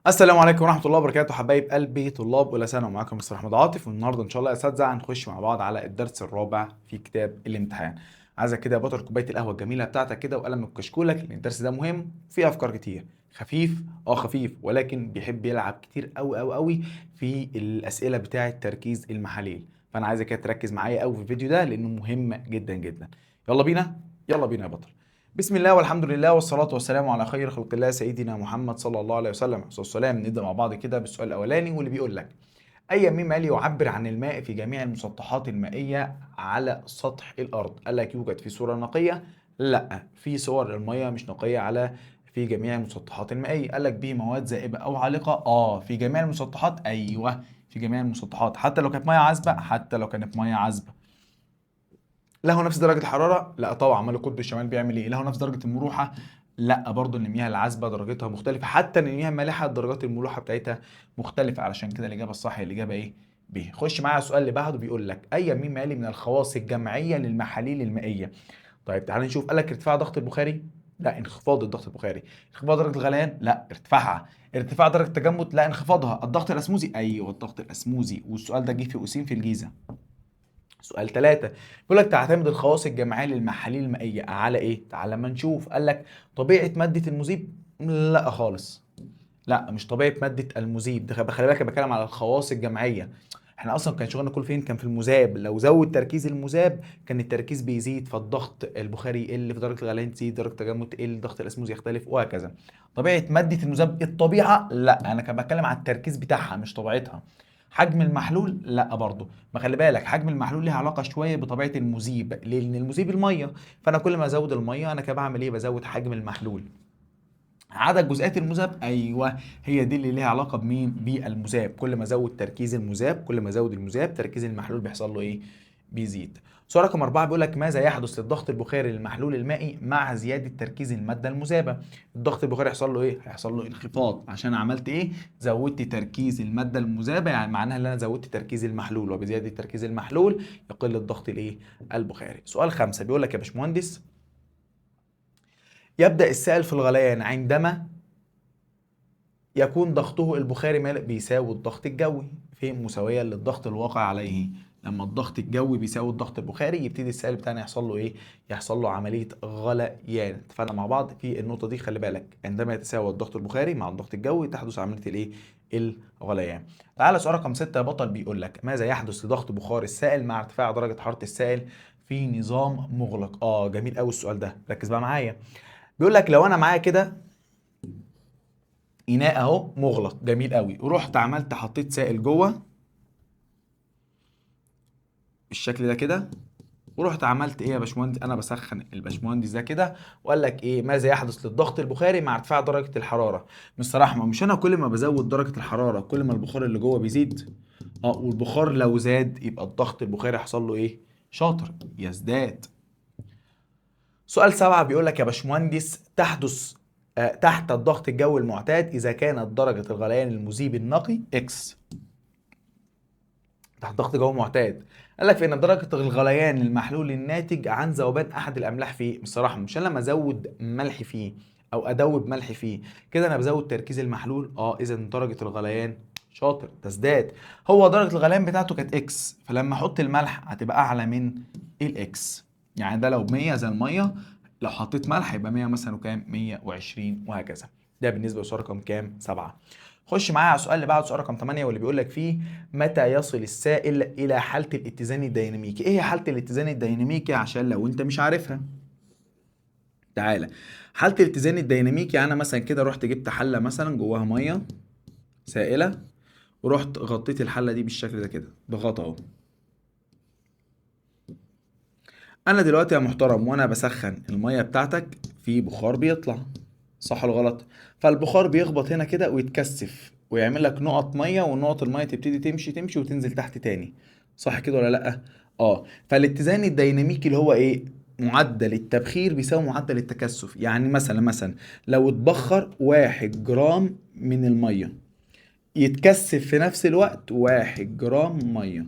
السلام عليكم ورحمة الله وبركاته حبايب قلبي طلاب أولى ثانوي، ومعاكم مستر أحمد عاطف. والنهارده إن شاء الله يا أساتذة هنخش مع بعض على الدرس الرابع في كتاب الامتحان. عايزك كده يا بطل كوباية القهوة الجميلة بتاعتك كده وقلم الكشكولك، لأن الدرس ده مهم فيه أفكار كتير. خفيف خفيف، ولكن بيحب يلعب كتير أوي أوي أوي في الأسئلة بتاعة تركيز المحاليل. فأنا عايزك كده تركز معايا أوي في الفيديو ده لأنه مهم جدا جدا. يلا بينا يلا بينا يا بطل. بسم الله والحمد لله والصلاة والسلام على خير خلق الله سيدنا محمد صلى الله عليه وسلم. عليه الصلاة والسلام. نبدأ مع بعض كده بالسؤال الأولاني واللي بيقول لك: أي ميم مالي يعبر عن الماء في جميع المسطحات المائية على سطح الأرض؟ قال لك يوجد في صورة نقية؟ لا، في صور المية مش نقية على في جميع المسطحات المائية. قال لك به مواد زائبة أو عالقة؟ في جميع المسطحات. أيوه، في جميع المسطحات، حتى لو كانت مية عذبة، حتى لو كانت مية عذبة. له نفس درجة الحرارة؟ لا طبعا. امال القطب الشمالي بيعمل ايه؟ له نفس درجة الملوحة؟ لا برضه. ان المياه العذبة درجتها مختلفة، حتى ان المياه المالحة درجات الملوحة بتاعتها مختلفة. علشان كده الإجابة الصح هي الإجابة ايه؟ ب. خش معايا على السؤال اللي بعده. بيقول لك: أي ميم مالي من الخواص الجمعية للمحاليل المائية؟ طيب تعال نشوف. قال لك: ارتفاع ضغط البخاري؟ لا، انخفاض الضغط البخاري. انخفاض درجة الغليان؟ لا، ارتفاعها. ارتفاع درجة التجمد؟ لا، انخفاضها. الضغط الأسموزي؟ أيوه الضغط الأسموزي. والسؤال ده جه في قوسين في الجيزة. سؤال ثلاثة بيقول لك: تعتمد الخواص الجماعية للمحاليل المائية على ايه؟ تعال لما نشوف. قال لك: طبيعة مادة المذيب؟ لا خالص. لا، مش طبيعة مادة المذيب. ده خلي بالك، أنا بتكلم على الخواص الجماعية. احنا اصلا كان شغلنا كله فين؟ كان في المذاب. لو زود تركيز المذاب كان التركيز بيزيد، فالضغط البخاري يقل، في درجة الغليان تزيد، درجة التجمد تقل، ضغط الاسموز يختلف، وهكذا. طبيعة مادة المذاب الطبيعة؟ لا، انا كان بتكلم على التركيز بتاعها مش طبيعتها. حجم المحلول؟ لا برضه. ما خلي بالك، حجم المحلول ليه علاقه شويه بطبيعه المذيب، لان المذيب الميه. فانا كل ما ازود الميه انا كده بعمل ايه؟ بزود حجم المحلول. عدد جزيئات المذاب؟ ايوه، هي دي اللي ليها علاقه بمين؟ بالمذاب. كل ما ازود تركيز المذاب، كل ما ازود المذاب تركيز المحلول بيحصل له ايه؟ بيزيد. سؤال رقم 4 بيقول لك: ماذا يحدث للضغط البخاري للمحلول المائي مع زيادة تركيز المادة المذابة؟ الضغط البخاري يحصل له ايه؟ هيحصل له انخفاض. عشان عملت ايه؟ زودت تركيز المادة المذابة، يعني معناها ان انا زودت تركيز المحلول، وبزيادة تركيز المحلول يقل الضغط الايه؟ البخاري. سؤال 5 بيقول لك: يا باشمهندس، يبدأ السائل في الغليان عندما يكون ضغطه البخاري مالئ بيساوي الضغط الجوي، في مساوية للضغط الواقع عليه. لما الضغط الجوي بيساوي الضغط البخاري يبتدي السائل بتاعنا يحصل له ايه؟ يحصل له عملية غليان. اتفقنا مع بعض في النقطة دي. خلي بالك، عندما يتساوى الضغط البخاري مع الضغط الجوي تحدث عملية الايه؟ الغليان. تعالى سؤال رقم 6 يا بطل. بيقول لك: ماذا يحدث لضغط بخار السائل مع ارتفاع درجة حرارة السائل في نظام مغلق؟ جميل قوي السؤال ده، ركز بقى معايا. بيقول لك: لو انا معايا كده اناء اهو مغلق، جميل قوي، ورحت عملت حطيت سائل جوه بالشكل ده كده، ورحت عملت ايه يا باشمهندس؟ انا بسخن الباشمهندس ده كده. وقال لك ايه؟ ماذا يحدث للضغط البخاري مع ارتفاع درجه الحراره؟ بصراحه، ما مش انا كل ما بزود درجه الحراره كل ما البخار اللي جوه بيزيد. والبخار لو زاد يبقى الضغط البخاري حصل له ايه؟ شاطر، يزداد. سؤال 7 بيقول لك: يا باشمهندس، تحدث تحت الضغط الجوي المعتاد اذا كانت درجه الغليان المذيب النقي اكس. تحت ضغط جو معتاد. قال لك: فإن درجة الغليان المحلول الناتج عن ذوبان أحد الأملاح فيه. بصراحة مش أنا لما أزود ملح فيه أو أدوب ملح فيه كده أنا بزود تركيز المحلول؟ إذا درجة الغليان شاطر تزداد. هو درجة الغليان بتاعته كانت إكس، فلما أحط الملح هتبقى أعلى من الإكس. يعني ده لو 100 زي المية، لو حطيت ملح يبقى 100 مثلا وكام؟ 120 وهكذا. ده بالنسبة لسؤال رقم كام؟ 7. خش معايا على السؤال اللي بعده، سؤال رقم 8 واللي بيقول لك فيه: متى يصل السائل إلى حالة الاتزان الديناميكي؟ إيه هي حالة الاتزان الديناميكي عشان لو أنت مش عارفها؟ تعالى. حالة الاتزان الديناميكي، أنا مثلا كده رحت جبت حلة مثلا جواها مية سائلة، ورحت غطيت الحلة دي بالشكل ده كده بغطا أهو. أنا دلوقتي يا محترم وأنا بسخن المية بتاعتك في بخار بيطلع، صح ولا غلط؟ فالبخار بيخبط هنا كده ويتكثف ويعمل لك نقط ميه، ونقط الميه تبتدي تمشي تمشي وتنزل تحت تاني، صح كده ولا لا؟ فالاتزان الديناميكي اللي هو ايه؟ معدل التبخير بيساوي معدل التكثف. يعني مثلا لو اتبخر 1 جرام من الميه يتكثف في نفس الوقت 1 جرام ميه.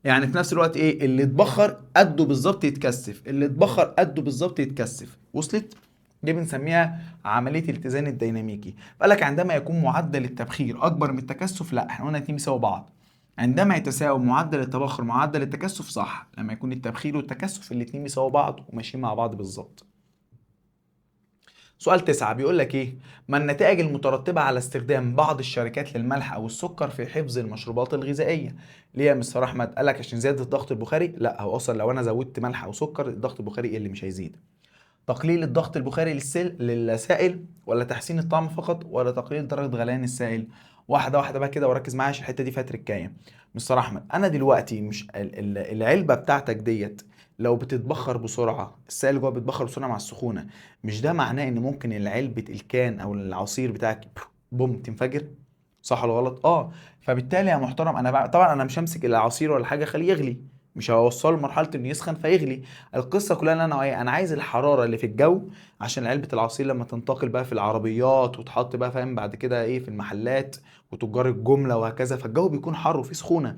يعني في نفس الوقت اللي اتبخر قده بالظبط يتكثف، اللي اتبخر قده بالظبط يتكثف. وصلت؟ دي بنسميها عمليه الاتزان الديناميكي. فقال لك عندما يكون معدل التبخير اكبر من التكثف، لا احنا قلنا الاتنين بيساووا بعض. عندما يتساوي معدل التبخر معدل التكثف، صح، لما يكون التبخير والتكثف الاتنين بيساووا بعض وماشيين مع بعض بالظبط. سؤال 9 بيقول لك ايه؟ ما النتائج المترتبة على استخدام بعض الشركات للملح او السكر في حفظ المشروبات الغذائية؟ ليه يا مستر احمد؟ قال لك عشان زيادة الضغط البخاري؟ لا، هو اصلا لو انا زودت ملح او سكر الضغط البخاري اللي مش هيزيد. تقليل الضغط البخاري للسائل، ولا تحسين الطعم فقط، ولا تقليل درجة غليان السائل؟ واحدة واحدة بقى كده وركز معايا عشان الحتة دي فيها تركاية. مستر أحمد، أنا دلوقتي مش العلبة بتاعتك ديت لو بتتبخر بسرعة، السائل جوه بيتبخر بسرعة مع السخونة، مش ده معناه إن ممكن العلبة الكان أو العصير بتاعك بوم تنفجر؟ صح ولا غلط؟ اه. فبالتالي يا محترم انا بقى طبعا انا مش همسك العصير ولا حاجه اخليه يغلي، مش هوصله لمرحله انه يسخن فيغلي. القصه كلها ان انا ايه، انا عايز الحراره اللي في الجو عشان علبه العصير لما تنتقل بقى في العربيات وتحط بقى فاهم بعد كده ايه في المحلات وتجار الجمله وهكذا، فالجو بيكون حر وفيه سخونه.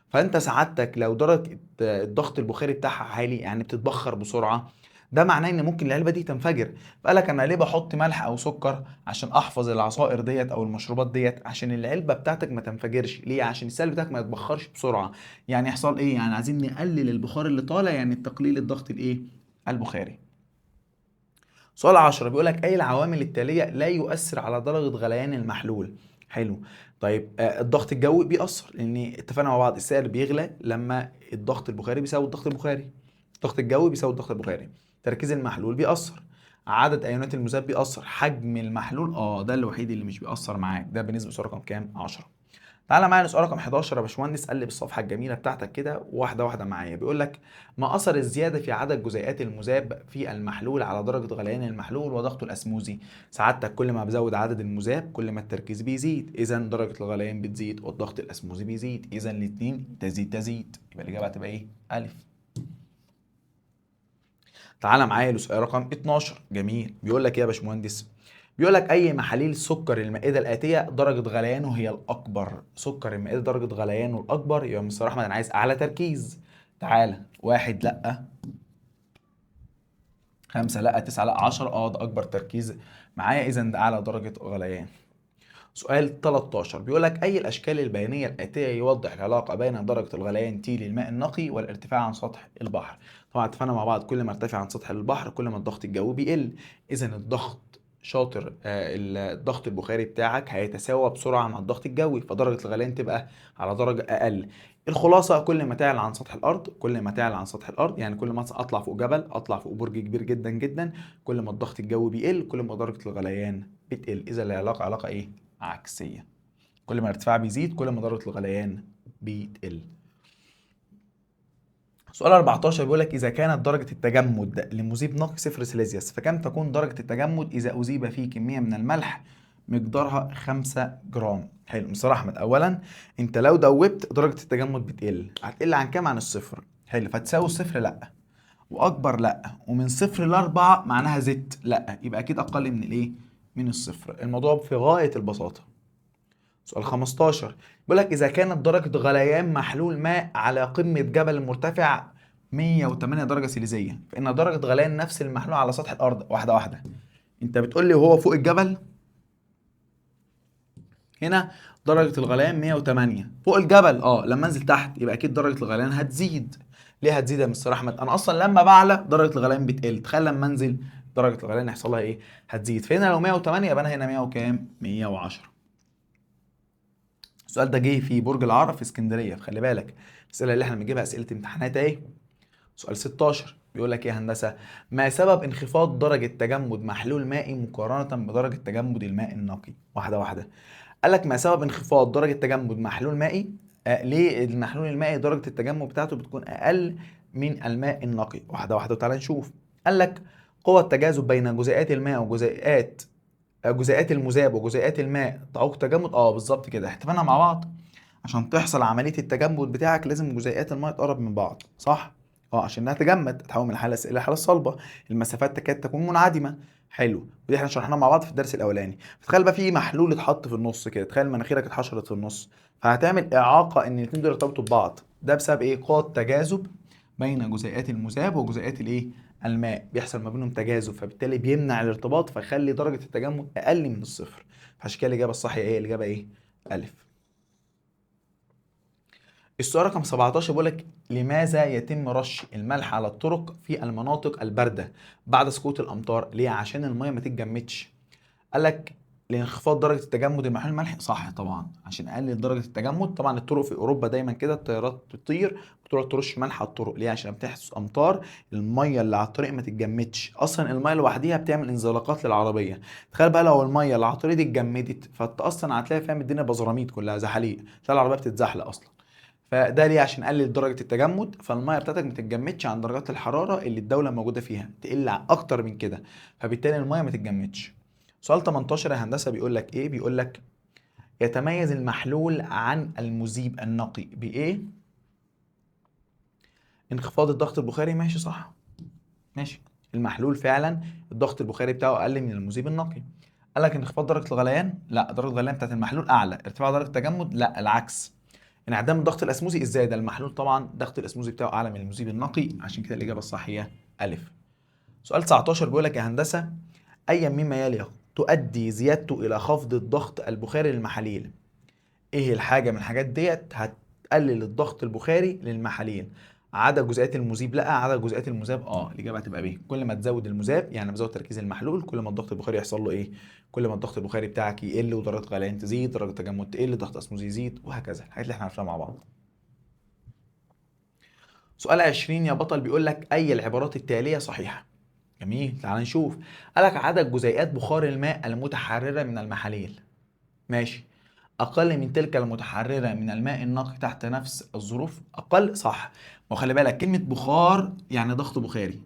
فانت سعادتك لو درجه الضغط البخاري بتاعها عالي، يعني بتتبخر بسرعه، ده معناه ان ممكن العلبه دي تنفجر. فقالك انا ليه بحط ملح او سكر؟ عشان احفظ العصائر ديت او المشروبات ديت، عشان العلبه بتاعتك ما تنفجرش. ليه؟ عشان السائل بتاعك ما يتبخرش بسرعه. يعني يحصل ايه؟ يعني عايزين نقلل البخار اللي طالع، يعني تقليل الضغط الايه البخاري. سؤال 10 بيقول لك اي العوامل التاليه لا يؤثر على درجه غليان المحلول؟ حلو. طيب الضغط الجوي بيأثر، لان اتفقنا مع بعض السائل بيغلى لما الضغط البخاري بيساوي الضغط البخاري. الضغط الجوي بيساوي الضغط البخاري. تركيز المحلول بيأثر. عدد ايونات المذاب بيأثر. حجم المحلول ده الوحيد اللي مش بيأثر معاك، ده بالنسبه لرقم كام؟ 10. تعالى معايا لسؤال رقم 11 يا باشمهندس. قلب الصفحه الجميله بتاعتك كده واحده واحده معايا. بيقول لك ما اثر الزياده في عدد جزيئات المذاب في المحلول على درجه غليان المحلول وضغطه الاسموزي؟ سعادتك كل ما بزود عدد المذاب كل ما التركيز بيزيد، اذا درجه الغليان بتزيد والضغط الاسموزي بيزيد، اذا الاثنين تزيد. يبقى الاجابه هتبقى ايه؟ الف. تعالى معايا لسؤال رقم 12. جميل. بيقول لك ايه يا باشمهندس؟ بيقول لك اي محاليل سكر المائده الاتيه درجه غليانه هي الاكبر؟ سكر المائده درجه غليانه الاكبر يبقى مستر احمد انا عايز اعلى تركيز. تعالى، واحد لا، خمسة لا، تسعة لا، 10 ده اكبر تركيز معايا، اذا ده اعلى درجه غليان. سؤال 13 بيقول لك اي الاشكال البيانيه الاتيه يوضح العلاقه بين درجه الغليان تي للماء النقي والارتفاع عن سطح البحر؟ طبعا اتفقنا مع بعض كل ما ارتفع عن سطح البحر كل ما الضغط الجوي بيقل، اذا الضغط شاطر الضغط البخاري بتاعك هيتساوى بسرعه مع الضغط الجوي، فدرجه الغليان تبقى على درجه اقل. الخلاصه كل ما تعلى عن سطح الارض كل ما تعلى عن سطح الارض، يعني كل ما اطلع فوق جبل، اطلع فوق برج كبير جدا جدا، كل ما الضغط الجوي بيقل كل ما درجه الغليان بتقل، اذا العلاقه علاقه ايه؟ عكسية. كل ما الارتفاع بيزيد كل ما درجة الغليان بتقل. سؤال 14 بيقول لك إذا كانت درجة التجمد لمذيب نقي صفر سيليزيوس فكم تكون درجة التجمد إذا أذيب فيه كمية من الملح مقدارها 5 جرام؟ حلو مستر أحمد، أولا أنت لو دوبت درجة التجمد بتقل، هتقل عن كام؟ عن الصفر. حلو، فتساوي الصفر لأ، وأكبر لأ، ومن صفر لأربعة معناها زدت لأ، يبقى أكيد أقل من الإيه؟ من الصفر. الموضوع في غاية البساطة. سؤال 15 بيقول لك إذا كانت درجة غليان محلول ماء على قمة جبل مرتفع 108 درجة سيليزية فإن درجة غليان نفس المحلول على سطح الأرض؟ واحدة واحدة. أنت بتقول لي وهو فوق الجبل، هنا درجة الغليان 108 فوق الجبل، لما انزل تحت يبقى اكيد درجة الغليان هتزيد. ليه هتزيد يا مستر احمد؟ انا اصلا لما بعلى درجة الغليان بتقل، تخيل لما انزل درجة الغليان يحصل لها ايه؟ هتزيد. فهنا لو 108 يبقى انا هنا 100 وكام؟ 110. السؤال ده جه في برج العرب في اسكندريه، فخلي بالك الاسئله اللي احنا بنجيبها اسئله امتحانات اهي. سؤال 16 بيقول لك ايه يا هندسه؟ ما سبب انخفاض درجه تجمد محلول مائي مقارنه بدرجه تجمد الماء النقي؟ واحده واحده. قال لك ما سبب انخفاض درجه تجمد محلول مائي؟ ليه المحلول المائي درجه التجمد بتاعته بتكون اقل من الماء النقي؟ واحده واحده وتعالى نشوف. قال لك قوة التجاذب بين جزيئات الماء وجزيئات جزيئات المذاب وجزيئات الماء تعوق تجمد، بالظبط كده، اتفقنا مع بعض. عشان تحصل عمليه التجمد بتاعك لازم جزيئات الماء تقرب من بعض، صح؟ عشان انها تجمد تتحول من الحاله الى الحاله الصلبه، المسافات تكاد تكون منعدمه. حلو، ودي احنا شرحناها مع بعض في الدرس الاولاني. فتخيل بقى في محلول اتحط في النص كده، تخيل مناخيرك اتحشرت في النص، فهتعمل اعاقه ان الاثنين دول يرتبطوا ببعض. ده بسبب ايه؟ قوه تجاذب بين جزيئات المذاب وجزيئات الايه؟ الماء بيحصل ما بينهم تجاذب، فبالتالي بيمنع الارتباط فيخلي درجة التجمد أقل من الصفر. فعشان كده الإجابة الصح هي إيه؟ الإجابة إيه؟ ألف. السؤال رقم 17 بيقول لك لماذا يتم رش الملح على الطرق في المناطق الباردة بعد سقوط الأمطار؟ ليه؟ عشان المية ما تتجمدش. قال لك لانخفاض درجة التجمد المحلول الملحي، صح طبعا، عشان اقلل درجة التجمد. طبعا الطرق في اوروبا دايما كده الطيارات بتطير بتروح ترش ملح على الطرق، ليه؟ عشان بتحدث امطار المية اللي على الطريق ما تتجمدش، اصلا المية لوحديها بتعمل انزلاقات للعربية. تخيل بقى لو المية اللي على الطريق دي اتجمدت، فانت اصلا هتلاقي فاهم الدنيا بزراميط كلها زحاليق، تلاقي العربية بتتزحلق اصلا. فده ليه؟ عشان اقلل درجة التجمد، فالمية بتاعتك ما تتجمدش عن درجات الحرارة اللي الدولة موجودة فيها، تقل اكتر من كده، فبالتالي المية ما تتجمدش. سؤال 18 يا هندسة بيقول لك ايه؟ بيقول لك يتميز المحلول عن المذيب النقي بايه؟ انخفاض الضغط البخاري، ماشي صح. ماشي، المحلول فعلا الضغط البخاري بتاعه اقل من المذيب النقي. قال لك انخفاض درجة الغليان، لا، درجة الغليان بتاعت المحلول اعلى. ارتفاع درجة التجمد، لا العكس. انعدام الضغط الاسموزي، ازاي؟ ده المحلول طبعا الضغط الاسموزي بتاعه اعلى من المذيب النقي، عشان كده الاجابة الصح هي الف. سؤال 19 بيقول لك يا هندسة اي مما يلي تؤدي زيادته الى خفض الضغط البخاري للمحاليل؟ ايه الحاجه من الحاجات ديت هتقلل الضغط البخاري للمحاليل؟ عدد جزيئات المذيب، لا. عدد جزيئات المذاب، الاجابه هتبقى ب. كل ما تزود المذاب يعني بزود تركيز المحلول، كل ما الضغط البخاري يحصل له ايه؟ كل ما الضغط البخاري بتاعك يقل ودرجه غليان تزيد، درجه التجمد تقل، ضغط اسموزي يزيد، وهكذا الحاجات اللي احنا عارفينها مع بعض. سؤال 20 يا بطل بيقول لك اي العبارات التاليه صحيحه؟ جميل، تعال نشوف. قالك عدد جزيئات بخار الماء المتحرره من المحاليل، ماشي، اقل من تلك المتحرره من الماء النقي تحت نفس الظروف، اقل، صح. وخلي بالك كلمه بخار يعني ضغط بخاري،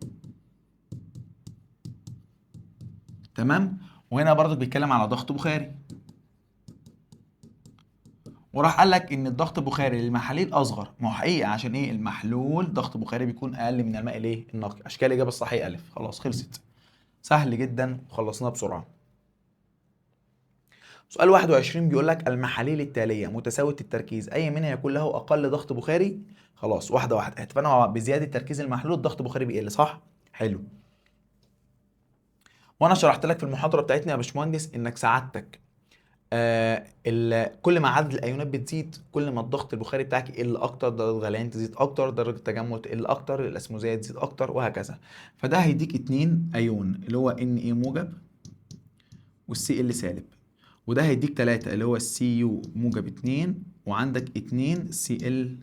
تمام، وهنا برضو بيتكلم على ضغط بخاري، وراح قال لك ان الضغط البخاري للمحاليل اصغر. ما هو حقيقي، عشان ايه؟ المحلول ضغط بخاري بيكون اقل من الماء الايه النقي. عشان كده الاجابه الصحيحه الف. خلاص خلصت، سهل جدا وخلصناها بسرعه. سؤال 21 بيقول لك المحاليل التالية متساوية التركيز أي منها يكون له أقل ضغط بخاري؟ خلاص واحدة واحدة، اتفقنا مع بعض. بزيادة تركيز المحلول الضغط البخاري بيقل، صح؟ حلو. وأنا شرحت لك في المحاضرة بتاعتنا يا باشمهندس إنك سعادتك كل ما عدد الأيونات بتزيد كل ما الضغط البخاري بتاعك يقل أكتر، درجة غليان تزيد أكتر، درجة التجمد تقل أكتر، الأسموزية تزيد أكتر، وهكذا. فده هيديك 2 أيون اللي هو Na موجب والسي ال سالب، وده هيديك 3 اللي هو السي يو موجب 2 وعندك 2 سي ال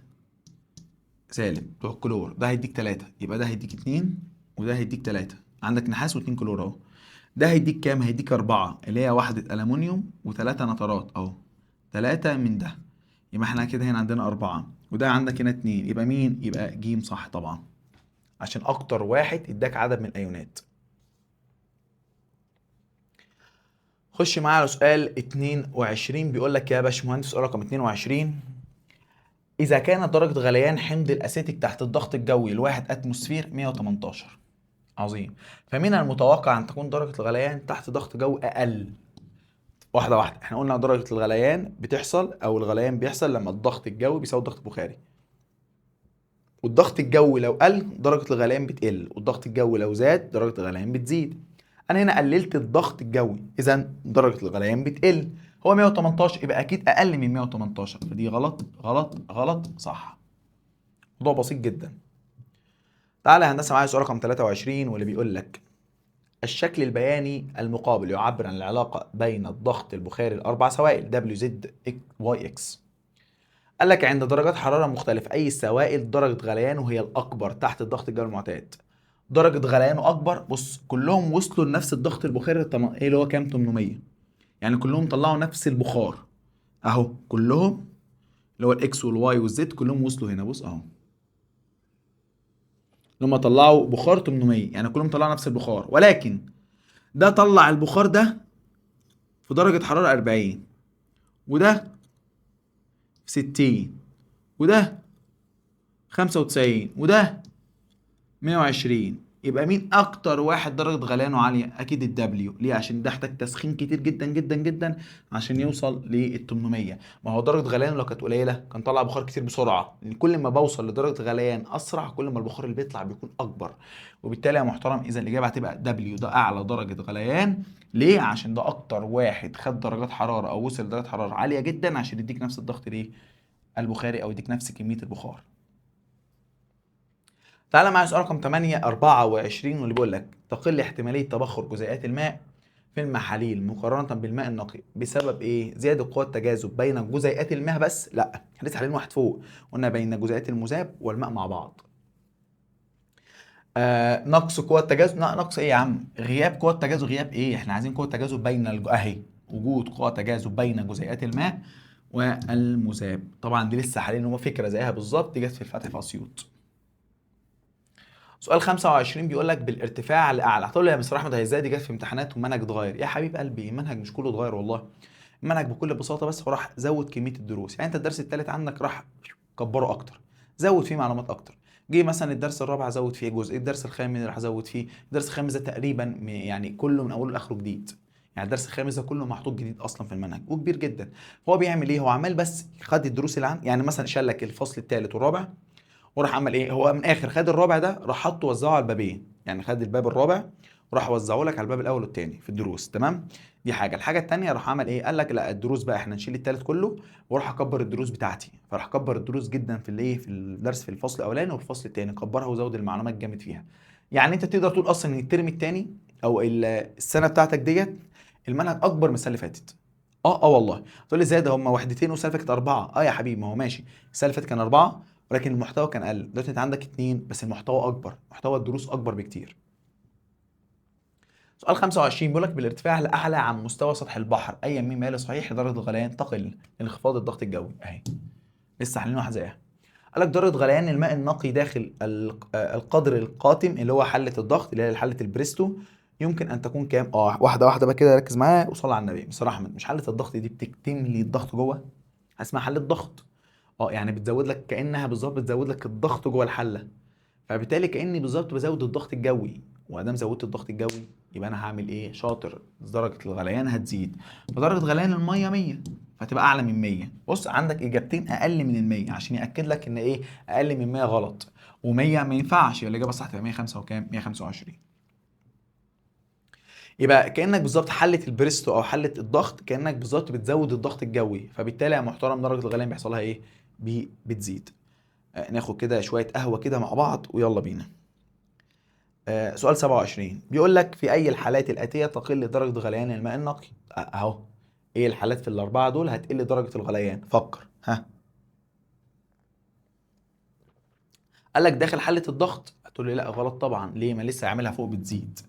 سالب بتوع الكلور. ده هيديك 3، يبقى ده هيديك 2 وده هيديك 3، عندك نحاس و2 كلور اهو. ده هيديك كام؟ هيديك 4 اللي هي وحدة ألمونيوم و3 نترات اهو، 3 من ده، يبقى احنا كده هنا عندنا 4 وده عندك هنا 2، يبقى مين؟ يبقى ج، صح طبعا، عشان أكتر واحد اداك عدد من الأيونات. خش معايا على سؤال 22 بيقول لك يا باشمهندس، سؤال رقم 22، إذا كانت درجة غليان حمض الأسيتيك تحت الضغط الجوي الواحد أتموسفير 118، عظيم، فمن المتوقع أن تكون درجة الغليان تحت ضغط جوي أقل؟ واحدة واحدة، احنا قلنا درجة الغليان بتحصل أو الغليان بيحصل لما الضغط الجوي بيساوي الضغط البخاري، والضغط الجوي لو قل درجة الغليان بتقل، والضغط الجوي لو زاد درجة الغليان بتزيد. أنا هنا قللت الضغط الجوي، إذا درجة الغليان بتقل. هو 118 يبقى أكيد أقل من 118، فدي غلط غلط غلط صح. موضوع بسيط جدا. تعالى يا هندسه معايا سؤال رقم 23 واللي بيقول لك الشكل البياني المقابل يعبر عن العلاقه بين الضغط البخاري الاربع سوائل WZYX. قال لك عند درجات حراره مختلفه اي السوائل درجه غليانه هي الاكبر تحت الضغط الجوي المعتاد؟ درجه غليانه اكبر، بص كلهم وصلوا لنفس الضغط البخاري ايه اللي هو كام؟ 800، يعني كلهم طلعوا نفس البخار اهو، كلهم اللي هو الاكس والواي والزد كلهم وصلوا هنا، بص اهو، لما طلعوا بخار 800 يعني كلهم طلعوا نفس البخار، ولكن ده طلع البخار ده في درجة حرارة 40، وده في 60، وده 95، وده 120، يبقى مين اكتر واحد درجة غليانه عالية؟ اكيد الدبليو. ليه؟ عشان ده احتاج تسخين كتير جدا جدا جدا عشان يوصل لل 800. ما هو درجة غليانه لو كانت قليلة كان طلع بخار كتير بسرعة، لان كل ما بوصل لدرجة غليان اسرع كل ما البخار اللي بيطلع بيكون اكبر. وبالتالي يا محترم اذا الاجابة هتبقى دبليو، ده اعلى درجة غليان. ليه؟ عشان ده اكتر واحد خد درجات حرارة او وصل لدرجة حرارة عالية جدا عشان يديك نفس الضغط ليه البخاري، او يديك نفس كمية البخار. تعالى معايا سؤال رقم 824 واللي بيقول لك تقل احتمالية تبخر جزيئات الماء في المحاليل مقارنة بالماء النقي بسبب ايه؟ زيادة قوى التجاذب بين جزيئات الماء بس؟ لا، احنا لسه حالين واحد فوق، قلنا بين جزيئات المذاب والماء مع بعض. نقص قوى التجاذب، لا نقص ايه يا عم؟ غياب قوى التجاذب. غياب ايه؟ احنا عايزين قوى التجاذب بين اهي وجود قوى تجاذب بين جزيئات الماء والمذاب. طبعا دي لسه حاليا هو فكرة زيها بالظبط، دي جت في الفتح في اسيوط. سؤال 25 بيقول لك بالارتفاع الاعلى. هتقول لي يا مستر احمد هي ازاي دي جت في امتحانات والمنهج اتغير؟ يا حبيب قلبي المنهج مش كله اتغير والله. المنهج بكل بساطه بس هو راح زود كميه الدروس. يعني انت الدرس الثالث عندك راح كبره اكتر، زود فيه معلومات اكتر. جه مثلا الدرس الرابع زود فيه جزء، الدرس الخامس راح زود فيه، الدرس الخامس ده تقريبا يعني كله من اوله لاخره جديد. يعني الدرس الخامس ده كله محطوط جديد اصلا في المنهج وكبير جدا. هو بيعمل ايه؟ هو عمال بس خد الدروس اللي عند، يعني مثلا شال لك الفصل الثالث والرابع وراح عمل ايه؟ هو من اخر خد الرابع ده راح حطه وزعه على البابين، يعني خد الباب الرابع وراح وزعه لك على الباب الاول والثاني في الدروس. تمام؟ دي حاجه. الحاجه الثانيه راح عمل ايه؟ قال لك لا الدروس بقى احنا نشيل الثالث كله وراح اكبر الدروس بتاعتي. فراح كبر الدروس جدا في الايه، في الدرس في الفصل الاولاني والفصل الثاني، كبرها وزود المعلومات جامد فيها. يعني انت تقدر تقول اصلا ان الترم الثاني او السنه بتاعتك ديت المنهج اكبر من السنه اللي فاتت. اه والله. تقول لي ازاي؟ ده هم وحدتين والسنه اللي فاتت كانت اربعه. اه يا حبيبي ما هو ماشي، السنه اللي فاتت كان اربعه ولكن المحتوى كان اقل. دلوقتي انت عندك اتنين بس المحتوى اكبر، محتوى الدروس اكبر بكتير. سؤال 25 بيقول لك بالارتفاع الاعلى عن مستوى سطح البحر ايا مما يلي صحيح درجه الغليان تقل لانخفاض الضغط الجوي. اهي لسه حالين واحده زيها. قال لك درجه غليان الماء النقي داخل القدر القاتم اللي هو حله الضغط اللي هي حله البريستو يمكن ان تكون كام؟ واحده واحده بقى كده، ركز معايا وصلي على النبي. مستر احمد مش حله الضغط دي بتكتم لي الضغط جوه؟ اسمها حله ضغط. يعني بتزود لك كانها بالظبط بتزود لك الضغط جوه الحله. فبالتالي كاني بالظبط بزود الضغط الجوي، وادام زودت الضغط الجوي يبقى انا هعمل ايه؟ شاطر، درجه الغليان هتزيد. فدرجه غليان الميه 100 فتبقى اعلى من 100. بص عندك اجابتين اقل من ال 100 عشان ياكد لك ان ايه؟ اقل من 100 غلط و100 ما ينفعش. يبقى الاجابه الصح تبقى 105 وكام؟ 125. يبقى كانك بالظبط حله البريستو او حله الضغط كانك بالظبط بتزود الضغط الجوي، فبالتالي يا محترم درجه الغليان بيحصل لها ايه؟ بتزيد. ناخد كده شويه قهوه كده مع بعض ويلا بينا. سؤال 27 بيقول لك في أي الحالات الآتية تقل درجة غليان الماء النقي؟ أهو. إيه الحالات في الأربعة دول هتقل درجة الغليان؟ فكر ها. قال لك داخل حالة الضغط؟ هتقول لي لا غلط طبعا. ليه؟ ما لسه عاملها فوق بتزيد.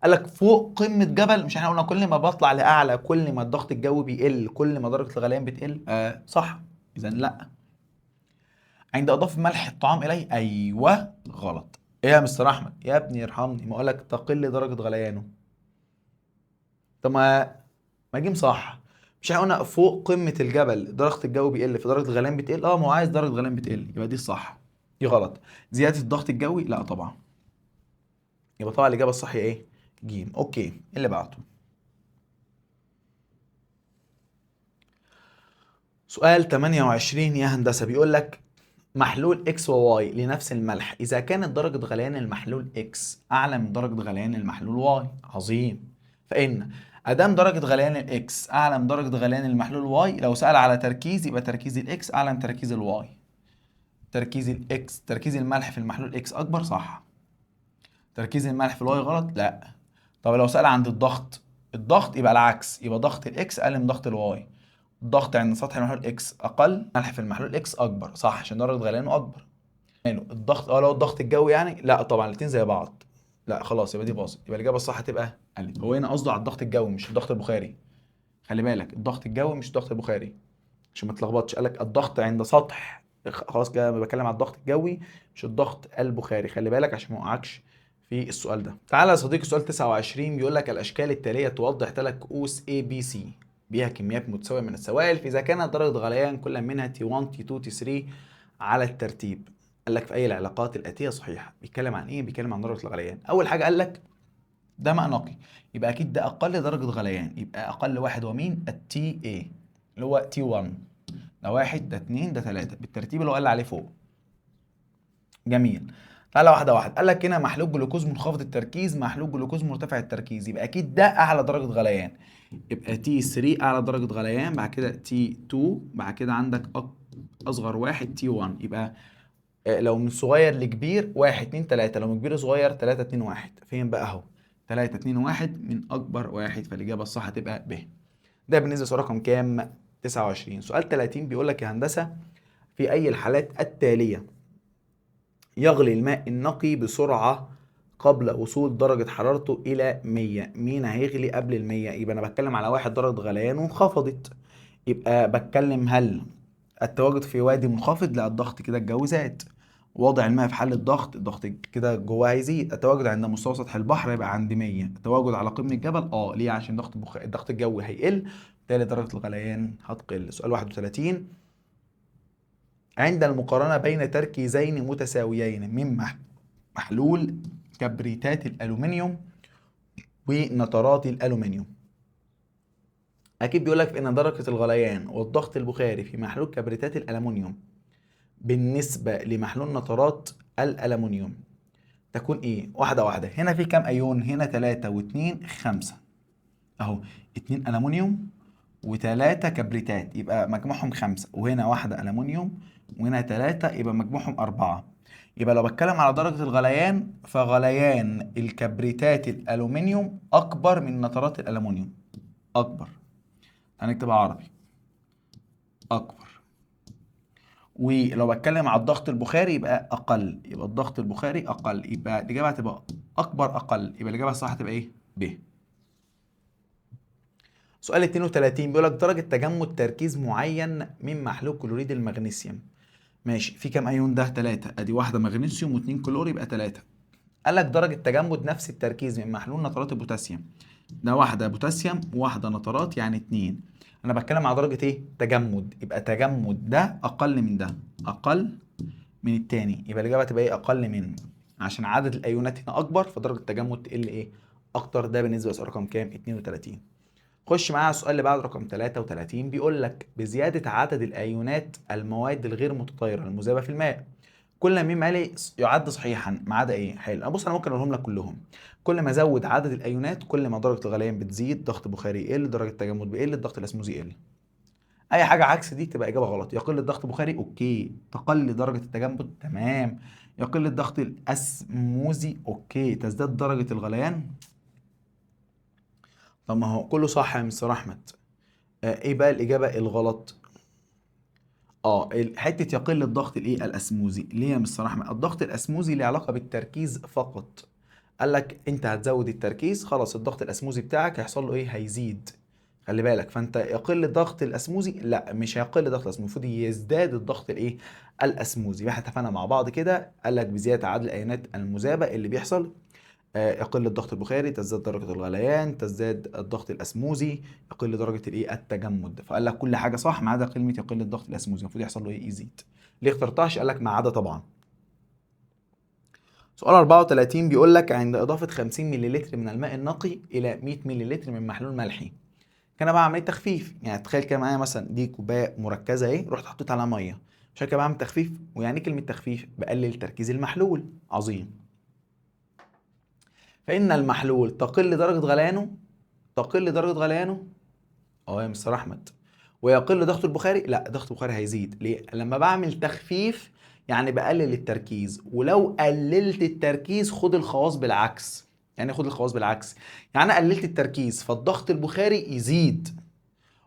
قال لك فوق قمة جبل؟ مش احنا قلنا كل ما بطلع لأعلى كل ما الضغط الجوي بيقل كل ما درجة الغليان بتقل؟ صح. إذا لا. عند إضافة ملح الطعام إليه؟ أيوه غلط. إيه يا مستر أحمد؟ يا ابني ارحمني، ما أقولك تقل درجة غليانه. طب ما جيم صح. مش احنا قلنا فوق قمة الجبل درجة الجو بيقل فدرجة الغليان بتقل؟ ما هو عايز درجة الغليان بتقل، يبقى دي الصح. دي غلط. زيادة الضغط الجوي؟ لا طبعا. يبقى طبعا الإجابة الصح هي ايه؟ جيم. اوكي اللي بعده. سؤال 28 يا هندسة بيقول لك محلول اكس وواي لنفس الملح اذا كانت درجة غليان المحلول اكس اعلى من درجة غليان المحلول واي. عظيم. فان ادام درجة غليان الاكس اعلى من درجة غليان المحلول واي لو سأل على تركيز يبقى تركيز الاكس اعلى من تركيز الواي. تركيز الاكس، تركيز الملح في المحلول اكس اكبر. صح. تركيز الملح في الواي غلط. لا. طب لو سأل عند الضغط، الضغط يبقى العكس، يبقى ضغط الاكس اقل من ضغط الواي. الضغط عند سطح المحلول اكس اقل، ملح في المحلول اكس اكبر. صح عشان درجة غليانه اكبر. حلو. الضغط لو الضغط الجوي يعني؟ لا طبعا الاثنين زي بعض. لا خلاص يبقى دي باظت. يبقى الاجابه الصح هتبقى الف. هو هنا قصده على الضغط الجوي مش الضغط البخاري. خلي بالك الضغط الجوي مش الضغط البخاري عشان ما تلخبطش. قال لك الضغط عند سطح، خلاص كده بتكلم على الضغط الجوي مش الضغط البخاري. خلي بالك عشان ما اوقعكش في السؤال ده. تعالى يا صديقي سؤال 29 بيقول لك الاشكال التاليه توضح ثلاث كؤوس A B C بيها كميات متساويه من السوائل، فاذا كانت درجه غليان كل منها T1 T2 T3 على الترتيب. قال لك في اي العلاقات الاتيه صحيحه. بيتكلم عن ايه؟ بيتكلم عن درجه الغليان. اول حاجه قال لك ده ماء نقي، يبقى اكيد ده اقل درجه غليان، يبقى اقل واحد هو مين؟ التي اي اللي هو تي 1. ده واحد، ده اتنين، ده تلاته، بالترتيب اللي هو قال عليه فوق. جميل. تعالى واحده واحده. قال لك هنا محلول جلوكوز منخفض التركيز، محلول جلوكوز مرتفع التركيز، يبقى اكيد ده اعلى درجه غليان. يبقى تي 3 اعلى درجه غليان، بعد كده تي 2، بعد كده عندك اصغر واحد تي 1. يبقى لو من صغير لكبير 1 2 3، لو من كبير لصغير 3 2 1. فين بقى اهو؟ 3 2 1 من اكبر واحد، فالاجابه الصح هتبقى ب. ده بالنسبه لسؤال رقم كام؟ 29. سؤال 30 بيقول لك يا هندسه في اي الحالات التاليه يغلي الماء النقي بسرعه قبل وصول درجة حرارته إلى 100؟ مين هيغلي قبل ال 100؟ يبقى أنا بتكلم على واحد درجة غليانه انخفضت، يبقى بتكلم هل التواجد في وادي منخفض؟ لا، الضغط كده الجو زاد. وضع الماء في حالة ضغط، الضغط كده جواه هيزيد. التواجد عند مستوى سطح البحر يبقى عند 100. التواجد على قمة الجبل ليه؟ عشان الضغط الجوي هيقل، بالتالي درجة الغليان هتقل. سؤال 31. عند المقارنة بين تركيزين متساويين من محلول كبريتات الألومنيوم ونترات الألومنيوم، أكيد بيقول لك إن درجة الغليان والضغط البخاري في محلول كبريتات الألومنيوم بالنسبة لمحلول نترات الألمنيوم تكون إيه؟ واحدة واحدة. هنا في كام أيون؟ هنا 3 و2 5 أهو، 2 ألمنيوم و3 كبريتات، يبقى مجموعهم 5، وهنا واحدة ألمنيوم وهنا 3، يبقى مجموعهم 4. يبقى لو بتكلم على درجة الغليان، فغليان الكبريتات الألومنيوم أكبر من نترات الألمنيوم. أكبر، هنكتبها عربي، أكبر. ولو بتكلم على الضغط البخاري يبقى اقل، يبقى الضغط البخاري اقل، يبقى الاجابه هتبقى اكبر اقل، يبقى الاجابه الصح هتبقى ايه؟ ب. سؤال 32 بيقول لك درجه تجمد تركيز معين من محلول كلوريد المغنيسيوم. ماشي، في كام ايون ده؟ 3، ادي واحده مغنيسيوم و2 كلور يبقى 3. قال لك درجه تجمد نفس التركيز من محلول نترات البوتاسيوم، ده واحده بوتاسيوم وواحده نترات يعني 2. انا بتكلم على درجه ايه؟ تجمد، يبقى تجمد ده اقل من ده، اقل من التاني، يبقى الاجابه تبقى ايه؟ اقل من، عشان عدد الايونات هنا اكبر فدرجه التجمد تقل ايه؟ اكتر. ده بالنسبه لسؤال رقم كام؟ 32. خش معايا على السؤال اللي بعد رقم 33. بيقول لك بزياده عدد الايونات المواد الغير متطايره المذابه في الماء كل مما يلي يعد صحيحا ما عدا ايه؟ حلو. بص انا ممكن اقولهم لك كلهم. كل ما ازود عدد الايونات كل ما درجه الغليان بتزيد، ضغط بخاري يقل، درجه التجمد بيقل، الضغط الاسموزي يقل. اي حاجه عكس دي تبقى اجابه غلط. يقل الضغط البخاري اوكي، تقل درجه التجمد تمام، يقل الضغط الاسموزي اوكي، تزداد درجه الغليان. طب ما هو كله صح يا مستر احمد. ايه بقى الاجابه الغلط؟ حته يقل الضغط الايه؟ الاسموزي. ليه يا مستر احمد؟ الضغط الاسموزي له علاقه بالتركيز فقط. قال لك انت هتزود التركيز خلاص الضغط الاسموزي بتاعك هيحصل له ايه؟ هيزيد. خلي بالك، فانت يقل الضغط الاسموزي؟ لا، مش هيقل الضغط الاسموزي، المفروض يزداد الضغط الايه؟ الاسموزي. احنا اتفقنا مع بعض كده. قال لك بزياده عدد الايونات المذابه اللي بيحصل يقل الضغط البخاري، تزداد درجه الغليان، تزداد الضغط الاسموزي، يقل درجه الايه؟ التجمد. فقال لك كل حاجه صح ما عدا كلمه يقل الضغط الاسموزي، المفروض يحصل له ايه؟ يزيد. ليه اخترتهاش؟ قال لك ما عدا طبعا. سؤال 34 بيقول لك عند إضافة 50 مللتر من الماء النقي إلى 100 مللتر من محلول ملحي كان بقى عملية تخفيف. يعني تخيل كده معايا مثلا دي كوباية مركزة اهي، رحت حطيت عليها مية، عشان كده بعمل تخفيف. ويعني كلمة تخفيف؟ بقلل تركيز المحلول. عظيم. فإن المحلول تقل درجة غليانه، تقل درجة غليانه يا مستر أحمد. ويقل ضغط البخاري؟ لا، ضغط البخاري هيزيد. ليه؟ لما بعمل تخفيف يعني بقلل التركيز، ولو قللت التركيز خد الخواص بالعكس. يعني خد الخواص بالعكس، يعني انا قللت التركيز فالضغط البخاري يزيد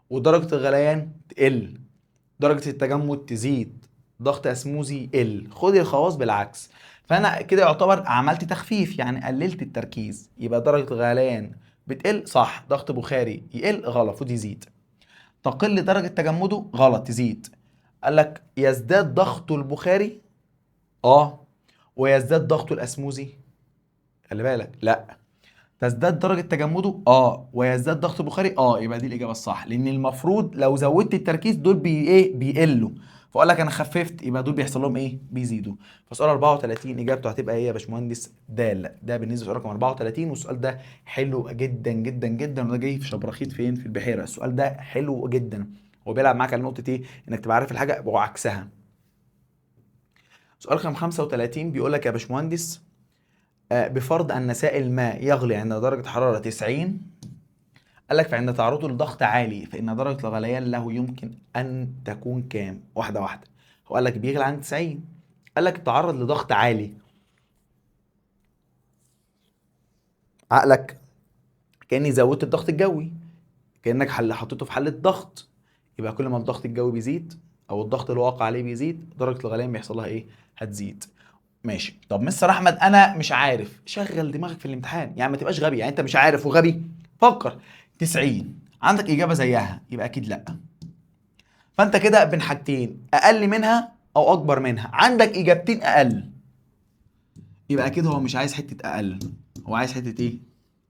ودرجة الغليان تقل، درجة التجمد تزيد، ضغط اسموزي يقل. خد الخواص بالعكس. فانا كده يعتبر عملت تخفيف، يعني قللت التركيز، يبقى درجة الغليان بتقل صح، ضغط بخاري يقل غلط، المفروض يزيد. تقل درجة تجمده غلط، تزيد. قال لك يزداد ضغطه البخاري ويزداد ضغطه الاسموزي. خلي بالك، لا، تزداد درجة تجمده ويزداد ضغط البخاري يبقى دي الإجابة الصح، لأن المفروض لو زودت التركيز دول بي ايه؟ بيقلوا. فاقول لك انا خففت، يبقى دول بيحصل لهم ايه؟ بيزيدوا. فسؤال 34 اجابته هتبقى ايه يا باشمهندس؟ د. ده بالنسبه لسؤال رقم 34. والسؤال ده حلو جدا جدا جدا، وده جاي في شبرخيط فين؟ في البحيره. السؤال ده حلو جدا، هو بيلعب معاك على نقطه ايه؟ انك تبقى عارف الحاجه وعكسها. سؤال رقم 35 بيقول لك يا باشمهندس بفرض ان سائل ماء يغلي عند درجه حراره 90، قال لك فعند تعرضه لضغط عالي فإن درجة الغليان له يمكن أن تكون كام؟ واحدة واحدة. هو قال لك بيغلي عند 90، قال لك تعرض لضغط عالي. عقلك كأني زودت الضغط الجوي، كأنك حطيته في حالة ضغط، يبقى كل ما الضغط الجوي بيزيد أو الضغط اللي واقع عليه بيزيد، درجة الغليان بيحصل لها إيه؟ هتزيد. ماشي. طب مستر أحمد أنا مش عارف، شغل دماغك في الامتحان، يعني ما تبقاش غبي، يعني أنت مش عارف وغبي. فكر. 90 عندك إجابة زيها يبقى أكيد لأ. فانت كده بين حاجتين، اقل منها او اكبر منها، عندك اجابتين اقل، يبقى اكيد هو مش عايز حته اقل، هو عايز حته ايه؟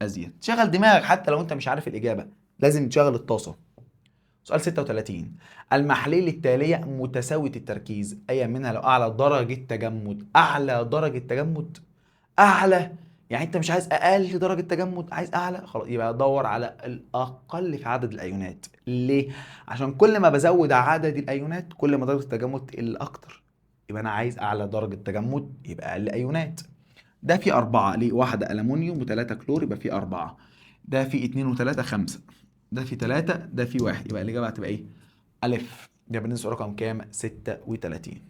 ازيد. شغل دماغك حتى لو انت مش عارف الاجابه، لازم تشغل الطاسه. سؤال 36، المحاليل التاليه متساويه التركيز اي منها لو اعلى درجه تجمد؟ اعلى درجه تجمد، اعلى، يعني انت مش عايز اقل درجه تجمد، عايز اعلى، خلاص يبقى دور على الاقل في عدد الايونات. ليه؟ عشان كل ما بزود عدد الايونات كل ما درجه التجمد تقل اكتر، يبقى انا عايز اعلى درجه تجمد يبقى اقل ايونات. ده فيه أربعة، ليه؟ واحدة ألمونيوم وتلاتة كلور يبقى فيه أربعة. ده فيه اتنين وتلاتة خمسة. ده فيه تلاتة، ده فيه واحد، يبقى الإجابة هتبقى إيه؟ ألف. ده بالنسبة رقم كام؟ 36.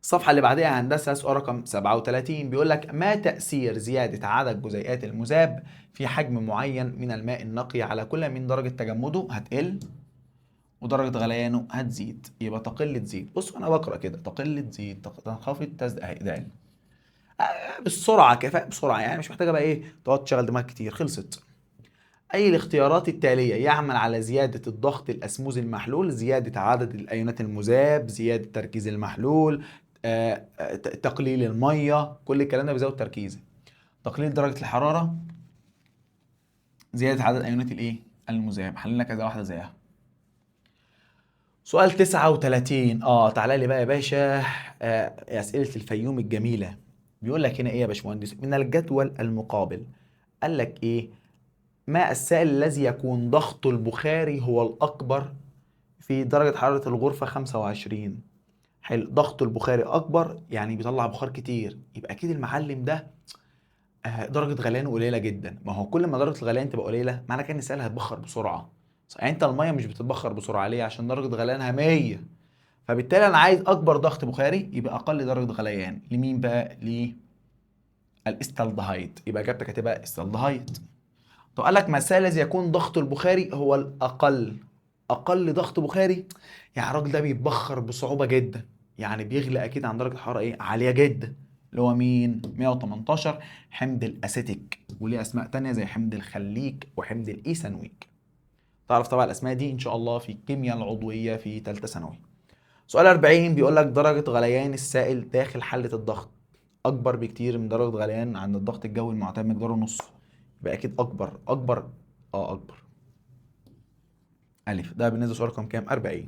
الصفحة اللي بعديها هندسة سؤال رقم 37 بيقول لك ما تأثير زيادة عدد جزيئات المذاب في حجم معين من الماء النقي على كل من درجة تجمده هتقل ودرجة غليانه هتزيد؟ يبقى تقل تزيد. بص أنا بقرأ كده، تقل تزيد، تنخفض تزداد، أهي ده بالسرعة، كفاءة بسرعة، يعني مش محتاجة بقى إيه تقعد تشغل دماغك كتير، خلصت. أي الاختيارات التالية يعمل على زيادة الضغط الأسموزي المحلول؟ زيادة عدد الأيونات المذاب، زيادة تركيز المحلول، تقليل المية، كل الكلام ده بيزود تركيزه. تقليل درجة الحرارة، زيادة عدد أيونات الإيه؟ المذاب. حللنا كذا واحدة زيها. سؤال 39، تعالى لي بقى يا باشا، أسئلة الفيوم الجميلة. بيقول لك هنا إيه يا باشمهندس؟ من الجدول المقابل قال لك إيه؟ ما السائل الذي يكون ضغطه البخاري هو الأكبر في درجة حرارة الغرفة 25؟ حلو، ضغطه البخاري أكبر يعني بيطلع بخار كتير، يبقى أكيد المعلم ده درجة غليانه قليلة جدا. ما هو كل ما درجة الغليان تبقى قليلة معنى كده إن السائل هيتبخر بسرعة. يعني أنت المية مش بتتبخر بسرعة، ليه؟ عشان درجة غليانها 100. فبالتالي أنا عايز أكبر ضغط بخاري يبقى أقل درجة غليان. لمين بقى؟ للإستالدهايد. يبقى إجابتك هتبقى استالدهايد. طب قال لك ما السائل الذي يكون ضغط البخاري هو الأقل؟ أقل ضغط بخاري يعني الراجل ده بيتبخر بصعوبة جدا، يعني بيغلي أكيد عن درجة حرارة إيه؟ عالية جدا، اللي هو مين؟ 118، حمض الأسيتيك، وليه أسماء تانية زي حمض الخليك وحمض الإيثانويك. تعرف طبعا الأسماء دي إن شاء الله في الكيمياء العضوية في تالتة ثانوي. سؤال 40 بيقول لك درجة غليان السائل داخل حلة الضغط أكبر بكتير من درجة غليان عند الضغط الجوي المعتاد مقداره نص، يبقى أكيد أكبر. أكبر أكبر. ألف. ده بالنسبة لسؤال رقم كام؟ 40.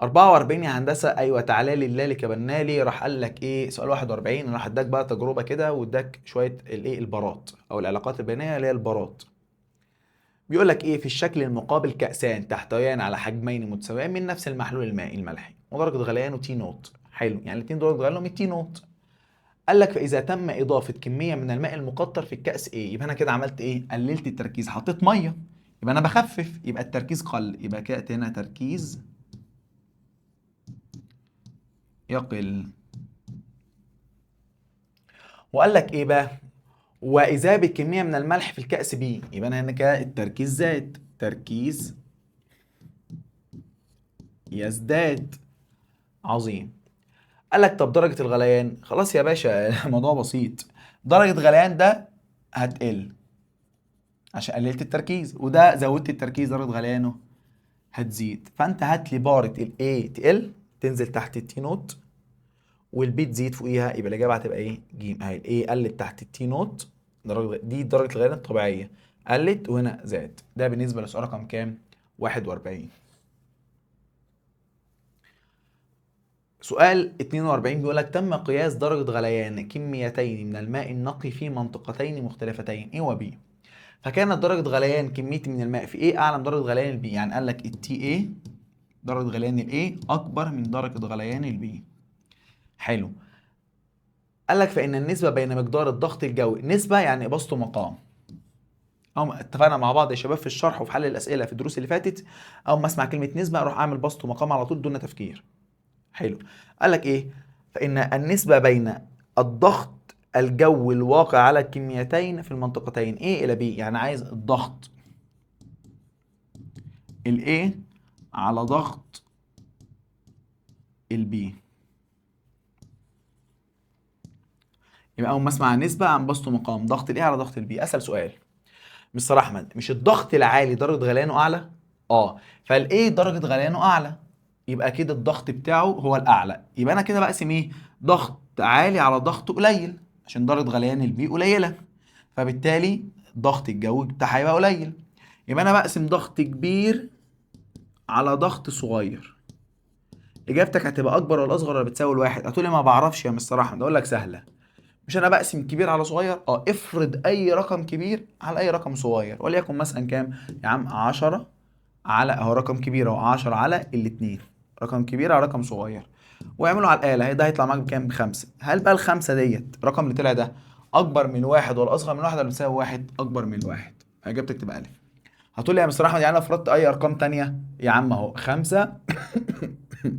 44 يا هندسة، أيوه تعالى لي اللي كبرنا لي، راح قال لك إيه؟ سؤال 41 راح اداك بقى تجربة كده واداك شوية الإيه؟ البارات أو العلاقات البينية اللي هي البارات. بيقول لك ايه؟ في الشكل المقابل كأسان تحتويان على حجمين متساويين من نفس المحلول المائي الملحي ودرجة غليانه تي نوت. حلو، يعني الاثنين درجة غليانهم تي نوت. قال لك فإذا تم إضافة كمية من الماء المقطر في الكأس ايه؟ يبقى انا كده عملت ايه؟ قللت التركيز، حطيت مية، يبقى انا بخفف، يبقى التركيز قل، يبقى كده هنا تركيز يقل. وقال لك ايه بقى؟ وإذابة كمية من الملح في الكأس بي، يبقى انا هنا كده التركيز زاد، تركيز يزداد. عظيم. قال لك طب درجة الغليان، خلاص يا باشا الموضوع بسيط، درجة غليان ده هتقل عشان قللت التركيز، وده زودت التركيز درجة غليانه هتزيد. فانت هات لي بارة الاي تقل تنزل تحت التي نوت والبي تزيد فوقيها، يبقى الاجابة هتبقى ايه؟ ج. اهي الاي قلت تحت التي نوت، دي درجة الغليان الطبيعية، قلت وهنا زاد. ده بالنسبة لسؤال رقم كام؟ 41. سؤال 42 بيقول لك تم قياس درجة غليان كميتين من الماء النقي في منطقتين مختلفتين A و B. فكانت درجة غليان كمية من الماء في A أعلى من درجة غليان ال B، يعني قال لك ال TA درجة غليان ال A أكبر من درجة غليان ال B. حلو. قال لك فإن النسبة بين مقدار الضغط الجوي، نسبة يعني بسط مقام، أو اتفقنا مع بعض يا شباب في الشرح وفي حل الأسئلة في الدروس اللي فاتت، أول ما أسمع كلمة نسبة أروح أعمل بسط مقام على طول دون تفكير. حلو. قال لك ايه؟ فان النسبه بين الضغط الجوي الواقع على الكميتين في المنطقتين A الى B، يعني عايز الضغط ال A على ضغط ال B. يبقى اول ما اسمع نسبه عن بسط مقام ضغط ال A على ضغط ال B، اسال سؤال مستر احمد، مش الضغط العالي درجه غليانه اعلى؟ فال A درجه غليانه اعلى، يبقى اكيد الضغط بتاعه هو الاعلى، يبقى انا كده بقسم ايه؟ ضغط عالي على ضغط قليل، عشان درجه غليان البي قليله، فبالتالي ضغط الجو بتاعها هيبقى قليل. يبقى انا بقسم ضغط كبير على ضغط صغير. اجابتك هتبقى اكبر ولا اصغر ولا بتساوي الواحد؟ هتقولي ما بعرفش يا مستر احمد، اقول لك سهله. مش انا بقسم كبير على صغير؟ افرض اي رقم كبير على اي رقم صغير، وليكن مثلا كام يا عم؟ 10 على اهو رقم كبير اهو 10 على الاتنين، رقم كبير على رقم صغير، واعمله على الآلة، ده هيطلع معاك بكام؟ بخمسة. هل بقى الخمسة ديت الرقم اللي طلع ده أكبر من واحد ولا أصغر من واحد ولا بتساوي واحد؟ أكبر من واحد، إجابتك تبقى ألف. هتقول لي يا مستر أحمد يعني أنا فرضت أي أرقام تانية؟ يا عم أهو خمسة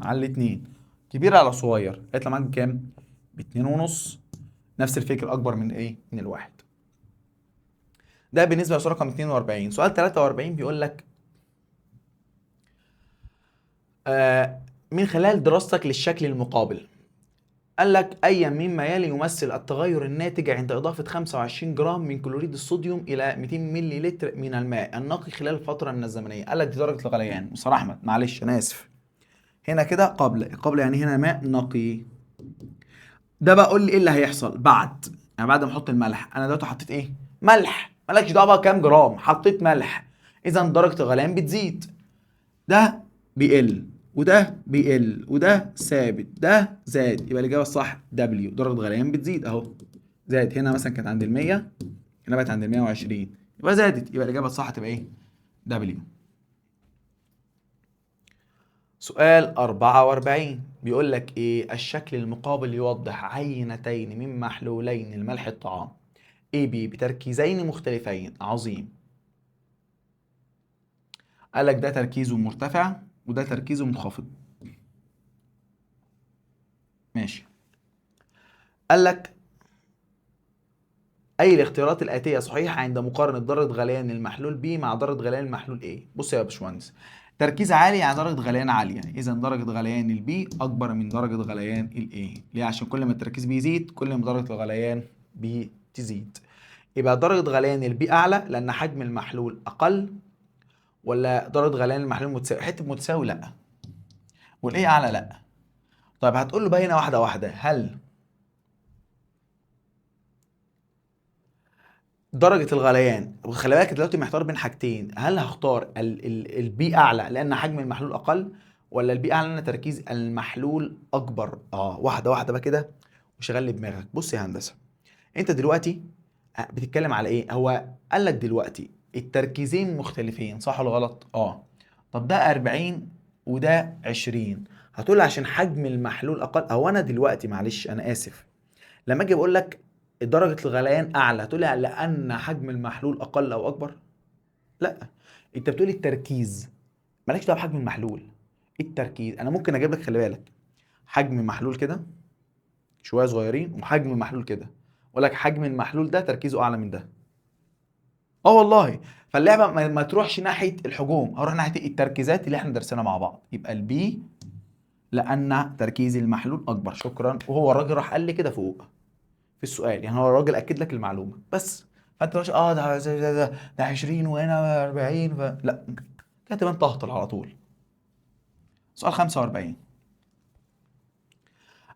على الاتنين، كبير على صغير، هيطلع معاك بكام؟ باتنين ونص. نفس الفكرة، أكبر من إيه؟ من الواحد. ده بالنسبة لسؤال رقم 42. سؤال 43 بيقول لك من خلال دراستك للشكل المقابل، قال لك أي مما يلي يمثل التغير الناتج عند إضافة 25 جرام من كلوريد الصوديوم إلى 200 ملي لتر من الماء النقي خلال فترة من الزمنية. قال لك دي درجة الغليان. مستر أحمد معلش أنا آسف، هنا كده قبل يعني هنا ماء نقي. ده بقى قول لي إيه اللي هيحصل بعد، يعني بعد ما أحط الملح. أنا دلوقتي حطيت إيه؟ ملح، مالكش دعوة بقى كام جرام، حطيت ملح، إذا درجة الغليان بتزيد. ده بيقل وده بيقل وده ثابت، ده زاد، يبقى الإجابة الصح دبليو، درجة غليان بتزيد أهو. زاد هنا مثلا كانت عند ال 100، هنا بقت عند ال 120، يبقى زادت، يبقى الإجابة الصح تبقى إيه؟ دبليو. سؤال 44 بيقول لك إيه؟ الشكل المقابل يوضح عينتين من محلولين الملح الطعام AB بتركيزين مختلفين. عظيم. قال لك ده تركيزه مرتفع وده تركيزه منخفض. ماشي. قال لك أي الاختيارات الآتية صحيحة عند مقارنة درجة غليان المحلول B مع درجة غليان المحلول A؟ بص يا باشمهندس، تركيز عالي يعني درجة غليان عالية، إذا درجة غليان ال B أكبر من درجة غليان ال A. ليه؟ عشان كل ما التركيز بيزيد كل ما درجة الغليان بتزيد. يبقى درجة غليان ال B أعلى لأن حجم المحلول أقل، ولا درجة غليان المحلول متساوي؟ حتة متساوي لأ، وال A أعلى لأ. طيب هتقول له بقى هنا واحدة واحدة، هل درجة الغليان، وخلي بالك دلوقتي محتار بين حاجتين، هل هختار البي اعلى لان حجم المحلول اقل، ولا البي اعلى لان تركيز المحلول اكبر؟ واحدة واحدة بقى كده وشغل لي دماغك. بص يا هندسة، انت دلوقتي بتتكلم على ايه؟ هو قال لك دلوقتي التركيزين مختلفين، صح ولا غلط؟ طب ده 40 وده 20، هتقول لي عشان حجم المحلول اقل. هو انا دلوقتي معلش انا اسف، لما اجي بقول لك درجة الغليان أعلى تقول لي لأن حجم المحلول أقل أو أكبر؟ لا، أنت بتقولي التركيز، مالكش دعوة بحجم المحلول. التركيز أنا ممكن أجيب لك، خلي بالك، حجم محلول كده شوية صغيرين وحجم محلول كده، أقول لك حجم المحلول ده تركيزه أعلى من ده. والله. فاللعبة ما تروحش ناحية الحجوم، هروح ناحية التركيزات اللي احنا درسناها مع بعض. يبقى البي لأن تركيز المحلول أكبر. شكرا. وهو الراجل راح قال لي كده فوق في السؤال، يعني هو الراجل اكد لك المعلومه بس، فانت مش ده 20 وهنا 40 لا، كاتب انت اهطل على طول. سؤال 45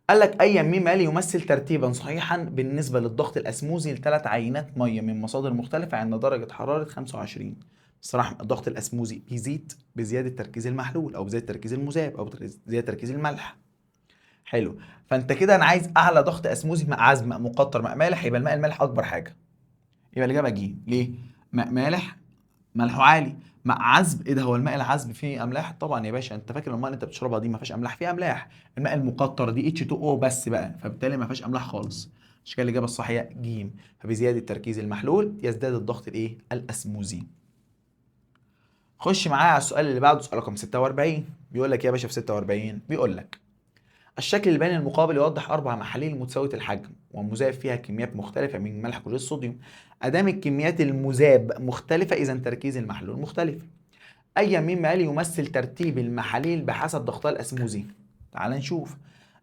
قال لك اي ميم آلي يمثل ترتيبا صحيحا بالنسبه للضغط الاسموزي لثلاث عينات ميه من مصادر مختلفه عند درجه حراره 25. الصراحه الضغط الاسموزي بيزيد بزياده تركيز المحلول او بزياده تركيز المذاب او بزياده تركيز الملح. حلو. فانت كده انا عايز اعلى ضغط اسموزي مع عزم ماء مقطر ماء مالح، يبقى الماء المالح اكبر حاجه، يبقى الاجابه ج. ليه؟ ماء مالح ملحه عالي مع عذب. ايه ده، هو الماء العذب فيه املاح؟ طبعا يا باشا، انت فاكر الماء اللي انت بتشربها دي ما فيهاش املاح؟ فيها املاح. الماء المقطر دي H2O بس بقى، فبالتالي ما فيهاش املاح خالص. عشان كده الاجابه الصح هي ج. فبزياده تركيز المحلول يزداد الضغط الايه الاسموزي. خش معايا على السؤال اللي بعده، سؤال رقم 46. بيقول لك إيه يا باشا في 46؟ بيقول لك الشكل البياني المقابل يوضح أربع محاليل متساوية الحجم ومذاب فيها كميات مختلفة من ملح كلوريد الصوديوم. أدام الكميات المذاب مختلفة إذا تركيز المحلول مختلف. أي مما يلي يمثل ترتيب المحاليل بحسب ضغطها الأسموزي. تعال نشوف.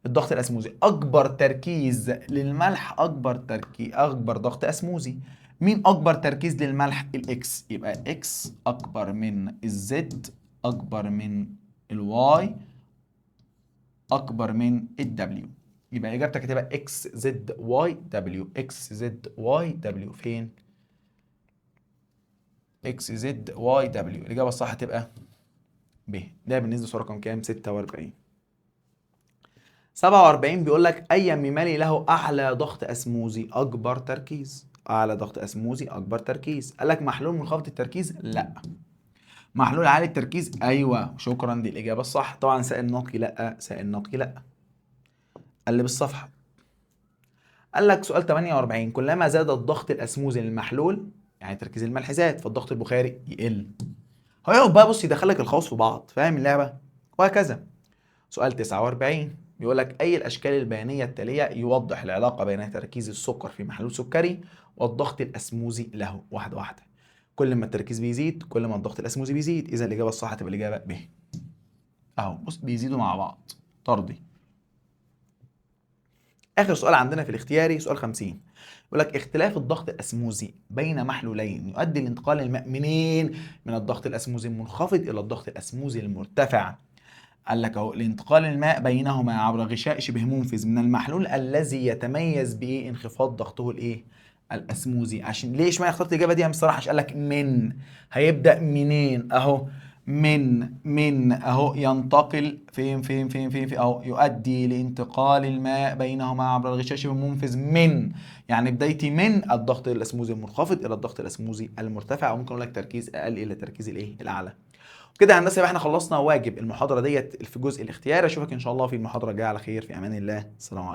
الضغط الأسموزي، أكبر تركيز للملح أكبر ضغط أسموزي. مين أكبر تركيز للملح؟ الإكس، يبقى إكس أكبر من الزد أكبر من الواي اكبر من الدبليو. يبقى اجابتك هتبقى اكس زد واي دبليو. اكس زد واي دبليو فين؟ اكس زد واي دبليو. الاجابه الصح هتبقى ب. ده بالنسبه لسؤال رقم كام؟ 46. 47 بيقول لك اي ميمالي له اعلى ضغط اسموزي اكبر تركيز. اعلى ضغط اسموزي اكبر تركيز. قال لك محلول منخفض التركيز؟ لا. محلول عالي التركيز؟ ايوه، شكرا، دي الاجابه الصح. طبعا سائل نقي لا، سائل نقي لا. قلب الصفحه. قال لك سؤال 48 كلما زاد الضغط الاسموزي للمحلول، يعني تركيز الملح زاد، فالضغط البخاري يقل. هيقعد بقى بص يدخلك الخواص في بعض، فاهم اللعبه؟ وهكذا. سؤال 49 بيقول لك اي الاشكال البيانيه التاليه يوضح العلاقه بين تركيز السكر في محلول سكري والضغط الاسموزي له. واحده واحده. كل ما التركيز بيزيد كل ما الضغط الاسموزي بيزيد، اذا الاجابه الصح هتبقى الاجابه ب. اهو بص بيزيدوا مع بعض طردي. اخر سؤال عندنا في الاختياري سؤال 50. يقول لك اختلاف الضغط الاسموزي بين محلولين يؤدي لانتقال الماء منين؟ من الضغط الاسموزي المنخفض الى الضغط الاسموزي المرتفع. قال لك اهو لانتقال الماء بينهما عبر غشاء شبه منفذ من المحلول الذي يتميز بايه؟ انخفاض ضغطه الايه الاسموزي. عشان ليش ما اخترت الاجابه دي؟ بصراحه عشان قال لك من. هيبدا منين؟ اهو من اهو ينتقل فين اهو يؤدي لانتقال الماء بينهما عبر الغشاء شبه منفذ من، يعني بدايتي من الضغط الاسموزي المنخفض الى الضغط الاسموزي المرتفع، او ممكن اقول لك تركيز اقل الى تركيز الايه الاعلى. كده يا هندسه يبقى احنا خلصنا واجب المحاضره ديت في جزء الاختيار. اشوفك ان شاء الله في المحاضره الجايه على خير، في امان الله. السلام عليكم.